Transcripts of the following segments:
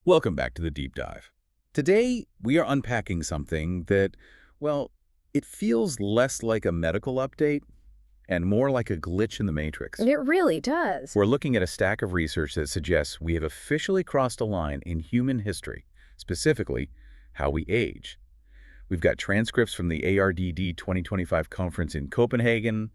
Welcome back to the Deep Dive. Today, we are unpacking something that, well, it feels less like a medical update and more like a glitch in the matrix. It really does. We're looking at a stack of research that suggests we have officially crossed a line in human history, specifically how we age. We've got transcripts from the ARDD 2025 conference in Copenhagen,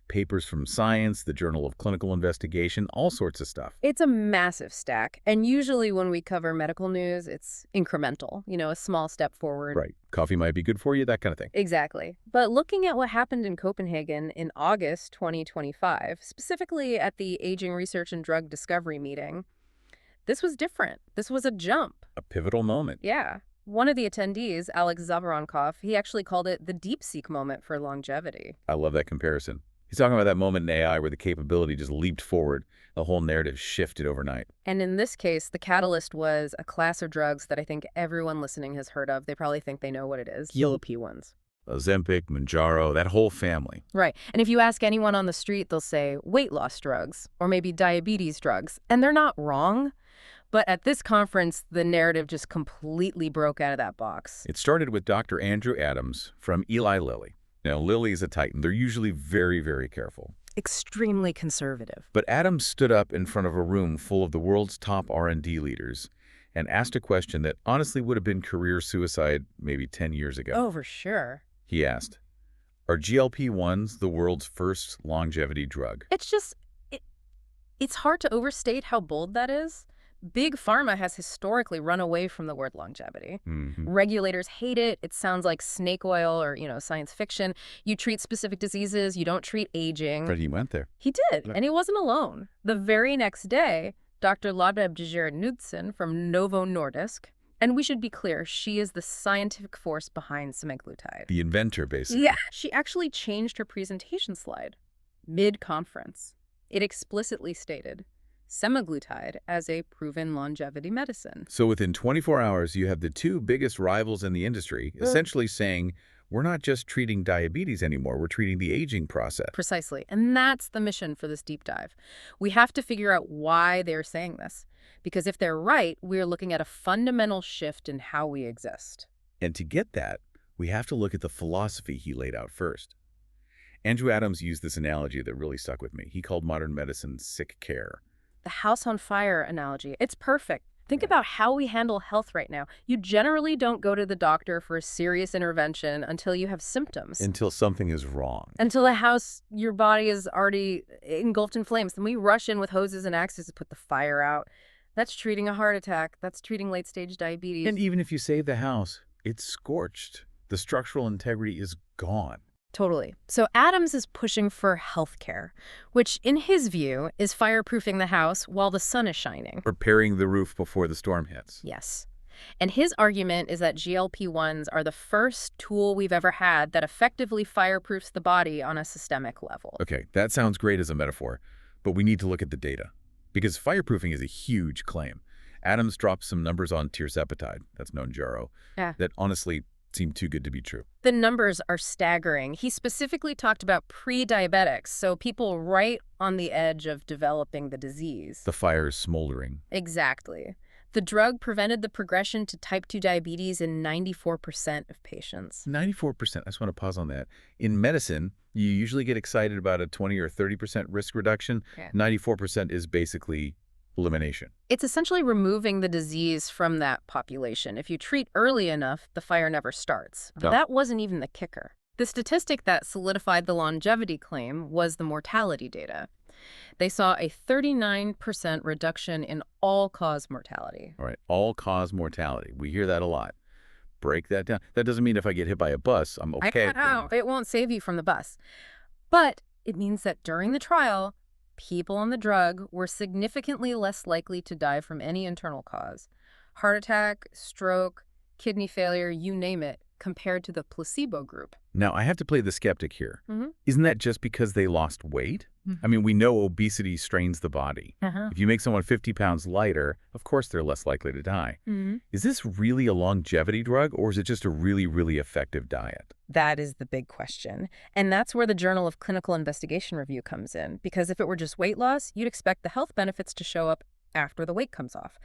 papers from Science, the Journal of Clinical Investigation, all sorts of stuff. It's a massive stack, and usually when we cover medical news, it's incremental, a small step forward. Right. Coffee might be good for you, that kind of thing. Exactly. But looking at what happened in Copenhagen in August 2025, specifically at the Aging Research and Drug Discovery meeting, this was different. This was a jump. A pivotal moment. Yeah. One of the attendees, Alex Zavaronkov, he actually called it the DeepSeek moment for longevity. I love that comparison. He's talking about that moment in AI where the capability just leaped forward. The whole narrative shifted overnight. And in this case, the catalyst was a class of drugs that I think everyone listening has heard of. They probably think they know what it is. GLP ones. Ozempic, Mounjaro, that whole family. Right. And if you ask anyone on the street, they'll say weight loss drugs or maybe diabetes drugs. And they're not wrong. But at this conference, the narrative just completely broke out of that box. It started with Dr. Andrew Adams from Eli Lilly. Now, Lilly is a titan. They're usually very, very careful. Extremely conservative. But Adams stood up in front of a room full of the world's top R&D leaders and asked a question that honestly would have been career suicide maybe 10 years ago. Oh, for sure. He asked, are GLP-1s the world's first longevity drug? It's hard to overstate how bold that is. Big pharma has historically run away from the word longevity. Regulators hate it. It sounds like snake oil or, science fiction. You treat specific diseases. You don't treat aging. But he went there. He did, and he wasn't alone. The very next day, Dr. Ladeb Knudsen from Novo Nordisk, and we should be clear, she is the scientific force behind semaglutide. The inventor, basically. Yeah, she actually changed her presentation slide mid-conference. It explicitly stated semaglutide as a proven longevity medicine. So within 24 hours, you have the two biggest rivals in the industry essentially saying, we're not just treating diabetes anymore, we're treating the aging process. Precisely. And that's the mission for this deep dive. We have to figure out why they're saying this. Because if they're right, we're looking at a fundamental shift in how we exist. And to get that, we have to look at the philosophy he laid out first. Andrew Adams used this analogy that really stuck with me. He called modern medicine sick care. The house on fire analogy. It's perfect. Think about how we handle health right now. You generally don't go to the doctor for a serious intervention until you have symptoms. Until something is wrong. Until your body is already engulfed in flames. Then we rush in with hoses and axes to put the fire out. That's treating a heart attack. That's treating late-stage diabetes. And even if you save the house, it's scorched. The structural integrity is gone. Totally. So Adams is pushing for healthcare, which in his view is fireproofing the house while the sun is shining. Repairing the roof before the storm hits. Yes. And his argument is that GLP-1s are the first tool we've ever had that effectively fireproofs the body on a systemic level. Okay, that sounds great as a metaphor, but we need to look at the data. Because fireproofing is a huge claim. Adams dropped some numbers on tirzepatide, that's Mounjaro, that honestly seem too good to be true. The numbers are staggering. He specifically talked about pre-diabetics, so people right on the edge of developing the disease. The fire is smoldering. Exactly. The drug prevented the progression to type 2 diabetes in 94% of patients. 94%. I just want to pause on that. In medicine, you usually get excited about a 20 or 30% risk reduction. 94% is basically elimination. It's essentially removing the disease from that population. If you treat early enough, the fire never starts. But that wasn't even the kicker. The statistic that solidified the longevity claim was the mortality data. They saw a 39% reduction in all-cause mortality. All right, all-cause mortality. We hear that a lot. Break that down. That doesn't mean if I get hit by a bus, I'm okay. It won't save you from the bus. But it means that during the trial, people on the drug were significantly less likely to die from any internal cause. Heart attack, stroke, kidney failure, you name it, compared to the placebo group. Now, I have to play the skeptic here. Isn't that just because they lost weight? I mean, we know obesity strains the body. If you make someone 50 pounds lighter, of course they're less likely to die. Is this really a longevity drug, or is it just a really, really effective diet? That is the big question. And that's where the Journal of Clinical Investigation review comes in. Because if it were just weight loss, you'd expect the health benefits to show up after the weight comes off.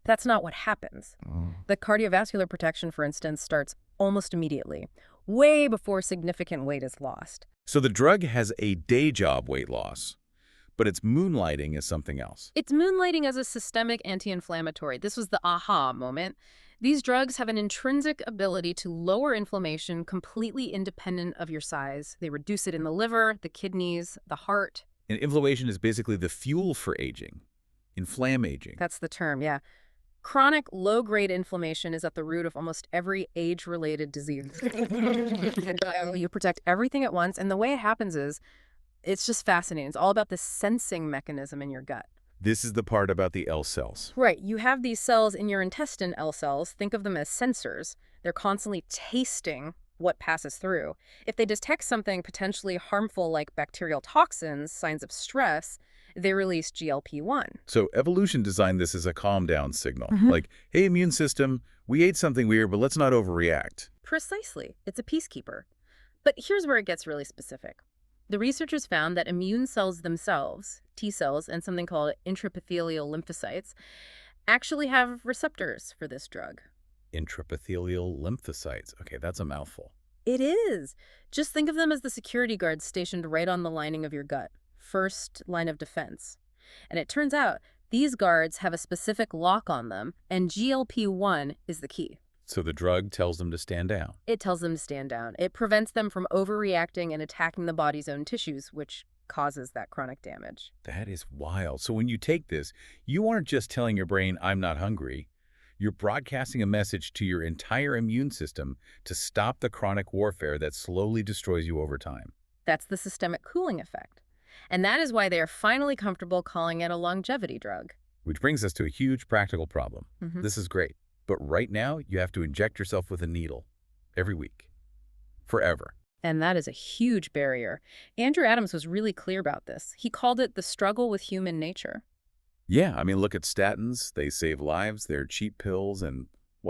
That's not what happens. Oh. The cardiovascular protection, for instance, starts almost immediately, way before significant weight is lost. So the drug has a day job weight loss, but it's moonlighting as something else. It's moonlighting as a systemic anti-inflammatory. This was the aha moment. These drugs have an intrinsic ability to lower inflammation completely independent of your size. They reduce it in the liver, the kidneys, the heart. And inflammation is basically the fuel for aging, inflammaging. That's the term, yeah. Chronic low-grade inflammation is at the root of almost every age-related disease. You protect everything at once, and the way it happens is, it's just fascinating. It's all about the sensing mechanism in your gut. This is the part about the L cells. Right. You have these cells in your intestine, L cells. Think of them as sensors. They're constantly tasting what passes through. If they detect something potentially harmful like bacterial toxins, signs of stress, they release GLP-1. So evolution designed this as a calm down signal. Like, hey, immune system, we ate something weird, but let's not overreact. Precisely. It's a peacekeeper. But here's where it gets really specific. The researchers found that immune cells themselves, T cells, and something called intraepithelial lymphocytes, actually have receptors for this drug. Intraepithelial lymphocytes. Okay, that's a mouthful. It is. Just think of them as the security guards stationed right on the lining of your gut. First line of defense. And it turns out these guards have a specific lock on them, and GLP-1 is the key. So the drug tells them to stand down. It tells them to stand down. It prevents them from overreacting and attacking the body's own tissues, which causes that chronic damage. That is wild. So when you take this, you aren't just telling your brain, I'm not hungry. You're broadcasting a message to your entire immune system to stop the chronic warfare that slowly destroys you over time. That's the systemic cooling effect. And that is why they are finally comfortable calling it a longevity drug. Which brings us to a huge practical problem. Mhm. This is great. But right now, you have to inject yourself with a needle every week. Forever. And that is a huge barrier. Andrew Adams was really clear about this. He called it the struggle with human nature. Yeah, I mean, look at statins. They save lives. They're cheap pills. And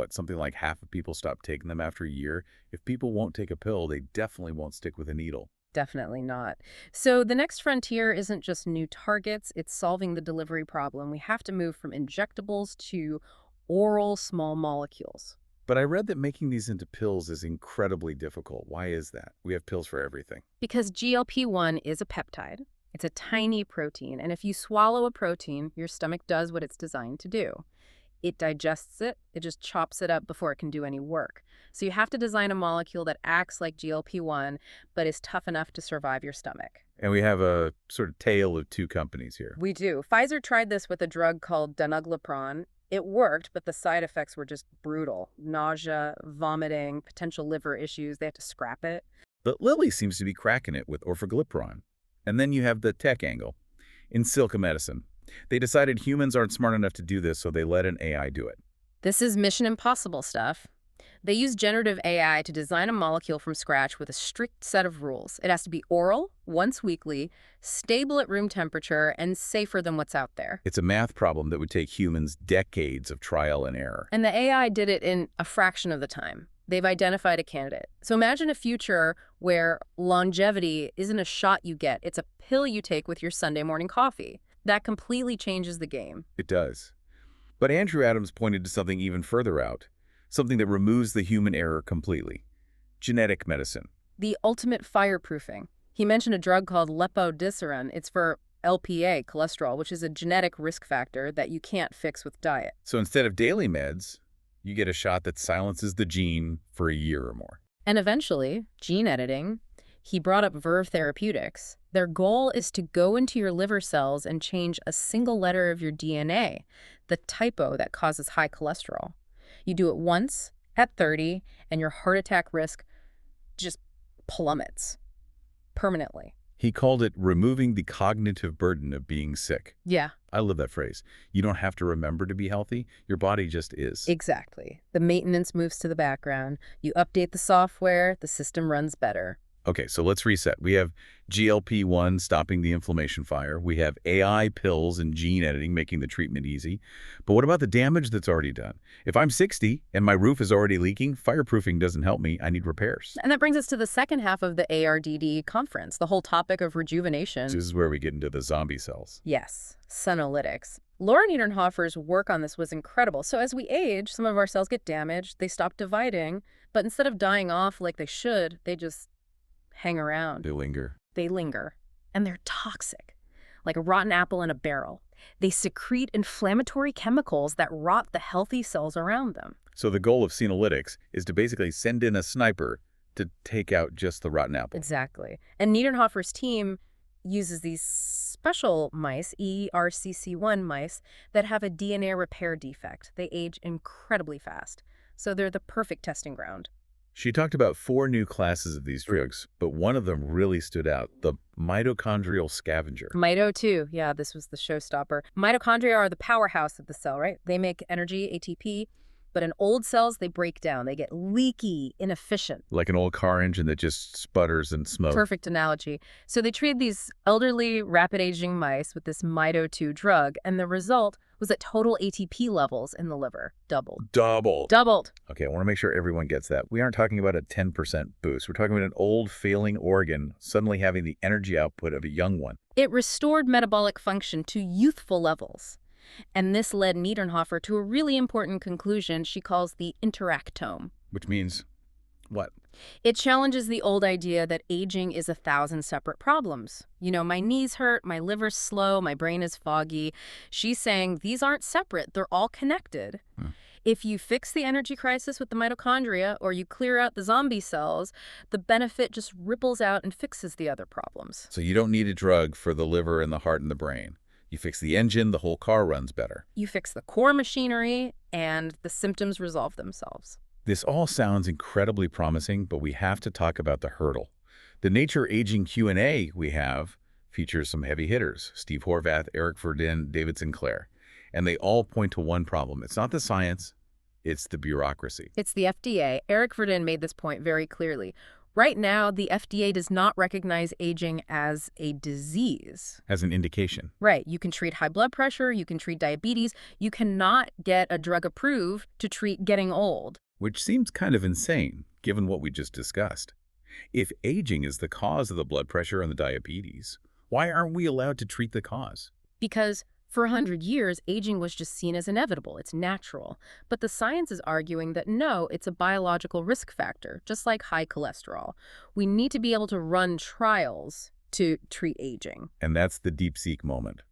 something like half of people stop taking them after a year. If people won't take a pill, they definitely won't stick with a needle. Definitely not. So the next frontier isn't just new targets, it's solving the delivery problem. We have to move from injectables to oral small molecules. But I read that making these into pills is incredibly difficult. Why is that? We have pills for everything. Because GLP-1 is a peptide. It's a tiny protein, and if you swallow a protein, your stomach does what it's designed to do. It digests it, it just chops it up before it can do any work. So you have to design a molecule that acts like GLP-1, but is tough enough to survive your stomach. And we have a sort of tale of two companies here. We do. Pfizer tried this with a drug called danuglipron. It worked, but the side effects were just brutal. Nausea, vomiting, potential liver issues. They had to scrap it. But Lilly seems to be cracking it with orforglipron. And then you have the tech angle. In silica medicine, they decided humans aren't smart enough to do this, so they let an AI do it. This is Mission Impossible stuff. They use generative AI to design a molecule from scratch with a strict set of rules. It has to be oral, once weekly, stable at room temperature, and safer than what's out there. It's a math problem that would take humans decades of trial and error. And the AI did it in a fraction of the time. They've identified a candidate. So imagine a future where longevity isn't a shot you get, it's a pill you take with your Sunday morning coffee. That completely changes the game. It does. But Andrew Adams pointed to something even further out, something that removes the human error completely. Genetic medicine. The ultimate fireproofing. He mentioned a drug called lepodisiran. It's for LPA, cholesterol, which is a genetic risk factor that you can't fix with diet. So instead of daily meds, you get a shot that silences the gene for a year or more. And eventually, gene editing. He brought up Verve Therapeutics. Their goal is to go into your liver cells and change a single letter of your DNA, the typo that causes high cholesterol. You do it once at 30, and your heart attack risk just plummets permanently. He called it removing the cognitive burden of being sick. Yeah. I love that phrase. You don't have to remember to be healthy. Your body just is. Exactly. The maintenance moves to the background. You update the software, the system runs better. Okay, so let's reset. We have GLP-1 stopping the inflammation fire. We have AI pills and gene editing making the treatment easy. But what about the damage that's already done? If I'm 60 and my roof is already leaking, fireproofing doesn't help me. I need repairs. And that brings us to the second half of the ARDD conference, the whole topic of rejuvenation. This is where we get into the zombie cells. Yes, senolytics. Laura Niedernhofer's work on this was incredible. So as we age, some of our cells get damaged, they stop dividing, but instead of dying off like they should, they just hang around. They linger. They linger. And they're toxic, like a rotten apple in a barrel. They secrete inflammatory chemicals that rot the healthy cells around them. So the goal of senolytics is to basically send in a sniper to take out just the rotten apple. Exactly. And Niedernhofer's team uses these special mice, ERCC1 mice, that have a DNA repair defect. They age incredibly fast. So they're the perfect testing ground. She talked about 4 new classes of these drugs, but one of them really stood out, the mitochondrial scavenger. Mito2, yeah, this was the showstopper. Mitochondria are the powerhouse of the cell, right? They make energy, ATP, but in old cells, they break down. They get leaky, inefficient. Like an old car engine that just sputters and smokes. Perfect analogy. So they treated these elderly, rapid-aging mice with this Mito2 drug, and the result was that total ATP levels in the liver doubled. Doubled. Okay, I want to make sure everyone gets that. We aren't talking about a 10% boost. We're talking about an old, failing organ suddenly having the energy output of a young one. It restored metabolic function to youthful levels. And this led Niedernhofer to a really important conclusion she calls the interactome. Which means what? It challenges the old idea that aging is 1,000 separate problems. You know, my knees hurt, my liver's slow, my brain is foggy. She's saying these aren't separate, they're all connected. If you fix the energy crisis with the mitochondria or you clear out the zombie cells, the benefit just ripples out and fixes the other problems. So you don't need a drug for the liver and the heart and the brain. You fix the engine, the whole car runs better. You fix the core machinery, and the symptoms resolve themselves. This all sounds incredibly promising, but we have to talk about the hurdle. The Nature Aging Q&A we have features some heavy hitters, Steve Horvath, Eric Verdin, David Sinclair, and they all point to one problem. It's not the science, it's the bureaucracy. It's the FDA. Eric Verdin made this point very clearly. Right now, the FDA does not recognize aging as a disease. As an indication. Right. You can treat high blood pressure, you can treat diabetes. You cannot get a drug approved to treat getting old. Which seems kind of insane, given what we just discussed. If aging is the cause of the blood pressure and the diabetes, why aren't we allowed to treat the cause? Because for 100 years, aging was just seen as inevitable. It's natural. But the science is arguing that no, it's a biological risk factor, just like high cholesterol. We need to be able to run trials to treat aging. And that's the DeepSeek moment.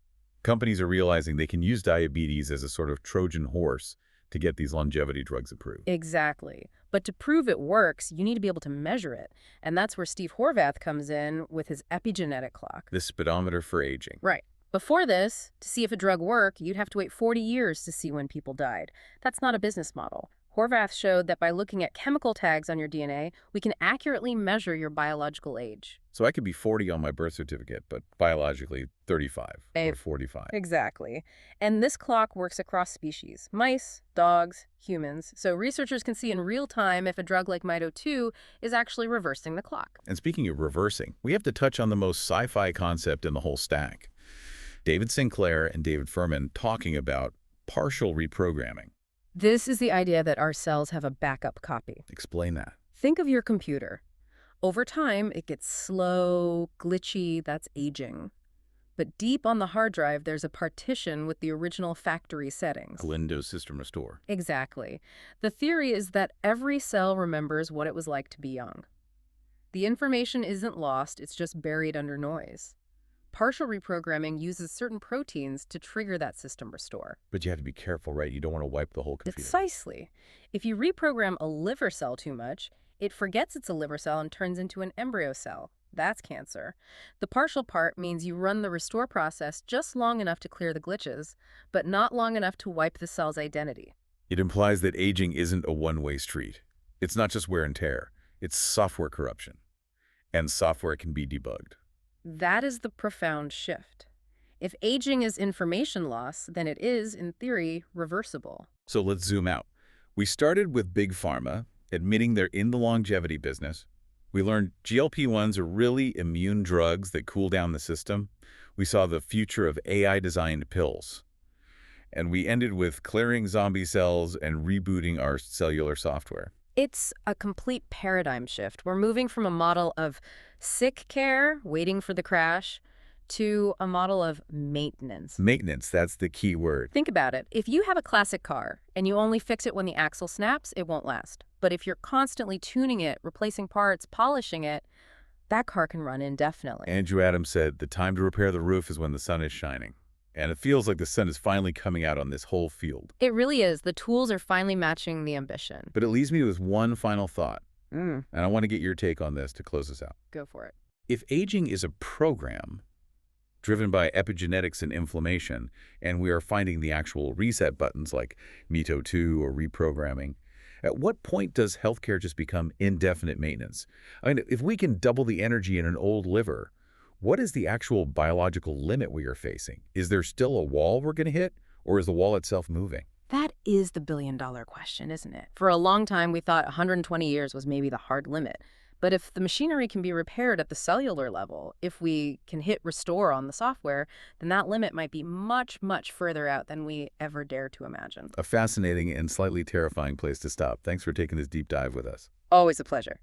Companies are realizing they can use diabetes as a sort of Trojan horse to get these longevity drugs approved. Exactly. But to prove it works, you need to be able to measure it. And that's where Steve Horvath comes in with his epigenetic clock. The speedometer for aging. Right. Before this, to see if a drug worked, you'd have to wait 40 years to see when people died. That's not a business model. Horvath showed that by looking at chemical tags on your DNA, we can accurately measure your biological age. So I could be 40 on my birth certificate, but biologically 35 or 45. Exactly. And this clock works across species, mice, dogs, humans. So researchers can see in real time if a drug like Mito2 is actually reversing the clock. And speaking of reversing, we have to touch on the most sci-fi concept in the whole stack. David Sinclair and David Furman talking about partial reprogramming. This is the idea that our cells have a backup copy. Explain that. Think of your computer. Over time, it gets slow, glitchy, that's aging. But deep on the hard drive, there's a partition with the original factory settings. A Windows System Restore. Exactly. The theory is that every cell remembers what it was like to be young. The information isn't lost, it's just buried under noise. Partial reprogramming uses certain proteins to trigger that system restore. But you have to be careful, right? You don't want to wipe the whole computer. Precisely. If you reprogram a liver cell too much, it forgets it's a liver cell and turns into an embryo cell. That's cancer. The partial part means you run the restore process just long enough to clear the glitches, but not long enough to wipe the cell's identity. It implies that aging isn't a one-way street. It's not just wear and tear. It's software corruption. And software can be debugged. That is the profound shift. If aging is information loss, then it is, in theory, reversible. So let's zoom out. We started with Big Pharma, admitting they're in the longevity business. We learned GLP-1s are really immune drugs that cool down the system. We saw the future of AI-designed pills. And we ended with clearing zombie cells and rebooting our cellular software. It's a complete paradigm shift. We're moving from a model of sick care, waiting for the crash, to a model of maintenance. Maintenance, that's the key word. Think about it. If you have a classic car and you only fix it when the axle snaps, it won't last. But if you're constantly tuning it, replacing parts, polishing it, that car can run indefinitely. Andrew Adams said, the time to repair the roof is when the sun is shining. And it feels like the sun is finally coming out on this whole field. It really is. The tools are finally matching the ambition. But it leaves me with one final thought. And I want to get your take on this to close us out. go for it. If aging is a program driven by epigenetics and inflammation, and we are finding the actual reset buttons like METO2 or reprogramming, at what point does healthcare just become indefinite maintenance? I mean, if we can double the energy in an old liver, what is the actual biological limit we are facing? Is there still a wall we're going to hit, or is the wall itself moving? That is the billion-dollar question, isn't it? For a long time, we thought 120 years was maybe the hard limit. But if the machinery can be repaired at the cellular level, if we can hit restore on the software, then that limit might be much, much further out than we ever dare to imagine. A fascinating and slightly terrifying place to stop. Thanks for taking this deep dive with us. Always a pleasure.